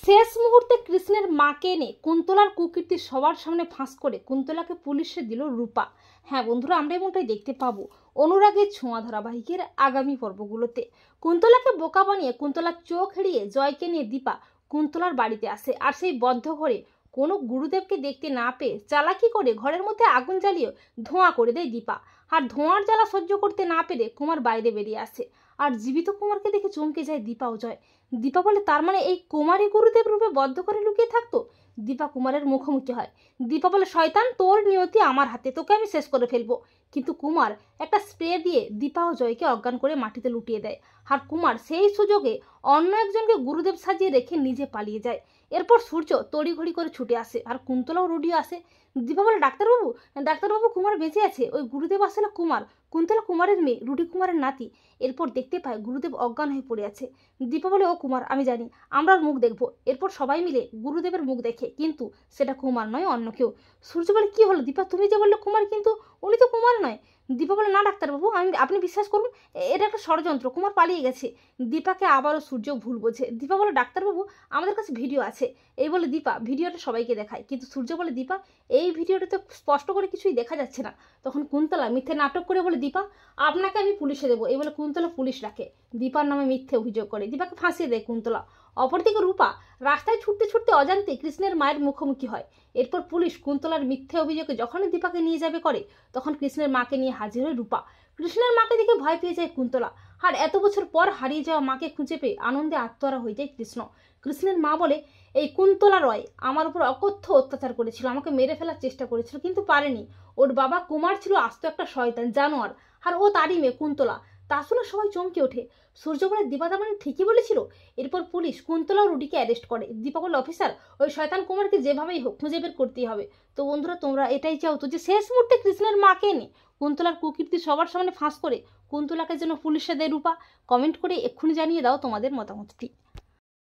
শেষ মুহূর্তে কৃষ্ণের মাকে এনে কুন্তলার কুকীর্তি সবার সামনে ফাঁস করে কুন্তলাকে পুলিশে দিল রূপা। হ্যাঁ বন্ধুরা, আমরা এমনটাই দেখতে পাবো অনুরাগের ছোঁয়া ধারাবাহিকের আগামী পর্বগুলোতে। কুন্তলাকে বোকা বানিয়ে কুন্তলার চোখ এড়িয়ে জয়কে নিয়ে দীপা কুন্তলার বাড়িতে আসে, আর সেই বদ্ধ ঘরে কোনো গুরুদেবকে দেখতে না পেয়ে চালাকি করে ঘরের মধ্যে আগুন জ্বালিয়ে ধোঁয়া করে দেয় দীপা। আর ধোঁয়ার জ্বালা সহ্য করতে না পেরে কুমার বাইরে বেরিয়ে আসে, আর জীবিত কুমারকে দেখে চমকে যায় দীপা ও জয়। দীপা বলে, তার মানে এই কুমারই গুরুদেব রূপে বদ্ধ করে লুকিয়ে থাকতো। দীপা কুমারের মুখোমুখি হয়। দীপা বলে, শয়তান, তোর নিয়তি আমার হাতে, তোকে আমি শেষ করে ফেলবো। কিন্তু কুমার একটা স্প্রে দিয়ে দীপা ও জয়কে অজ্ঞান করে মাটিতে লুটিয়ে দেয়। আর কুমার সেই সুযোগে অন্য একজনকে গুরুদেব সাজিয়ে রেখে নিজে পালিয়ে যায়। এরপর সূর্য তড়িঘড়ি করে ছুটে আসে, আর কুন্তলাও রুডিও আসে। দীপা বলে, ডাক্তারবাবু কুমার বেঁচে আছে। ওই গুরুদেব আসলে কুমার, কুন্তলা কুমারের মেয়ে, রুডি কুমারের নাতি। এরপর দেখতে পায় গুরুদেব অজ্ঞান হয়ে পড়ে আছে। দীপা বলে, ও কুমার, আমি জানি, আমরা ওর মুখ দেখবো। এরপর সবাই মিলে গুরুদেবের মুখ দেখে, কিন্তু সেটা কুমার নয়, অন্য কেউ। সূর্য বলে, কি হলো দীপা, তুমি যে বললে কুমার, কিন্তু উনি তো কুমার নয়। দীপা বলে, না ডাক্তারবাবু, আপনি বিশ্বাস করুন, এটা একটা ষড়যন্ত্র, কুমার পালিয়ে গেছে। দীপাকে আবারও সূর্য ভুল বোঝে। দীপা বলে, ডাক্তারবাবু, আমাদের কাছে ভিডিও আছে। এই বলে দীপা ভিডিওটা সবাইকে দেখায়, কিন্তু সূর্য বলে, দীপা, এই ভিডিওটা তো স্পষ্ট করে কিছুই দেখা যাচ্ছে না। তখন কুন্তলা মিথ্যে নাটক করে বলে, দীপা, আপনাকে আমি পুলিশে দেবো। এই বলে কুন্তলা পুলিশ রাখে, দীপার নামে মিথ্যে অভিযোগ করে দীপাকে ফাঁসিয়ে দেয় কুন্তলা। অপরদিকে রূপা রাস্তায় ছুটতে ছুটতে অজান্তে কৃষ্ণের মায়ের মুখোমুখি হয়। এরপর পুলিশ কুন্তলার মিথ্যে অভিযোগে যখনই দীপাকে নিয়ে যাবে করে, তখন কৃষ্ণের মাকে নিয়ে হাজির হয় রূপা। কৃষ্ণের মাকে দেখে ভয় পেয়ে যায় কুন্তলা। আর এত বছর পর হারিয়ে যাওয়া মাকে খুঁজে পেয়ে আনন্দে আত্মহারা হয়ে যায় কৃষ্ণ। কৃষ্ণের মা বলে, এই কুন্তলা রয় আমার উপর অকথ্য অত্যাচার করেছিল, আমাকে মেরে ফেলার চেষ্টা করেছিল, কিন্তু পারেনি। ওর বাবা কুমার ছিল আস্ত একটা শয়তান, জানোয়ার, আর ও তারই মেয়ে কুন্তলা। তা শুনে সবাই চমকে ওঠে। সূর্য বলে, দীপা তার মানে ঠিকই বলেছিল। এরপর পুলিশ কুন্তলা ও রুডিকে অ্যারেস্ট করে। দীপা বলে, অফিসার, ওই শয়তান কুমারকে যেভাবেই হোক খুঁজে বের করতেই হবে। তো বন্ধুরা, তোমরা এটাই চাও তো যে শেষ মুহূর্তে কৃষ্ণের মাকে এনে কুন্তলার কুকীর্তি সবার সামনে ফাঁস করে কুন্তলাকে যেন পুলিশে দেয় রূপা? কমেন্ট করে এক্ষুনি জানিয়ে দাও তোমাদের মতামতটি।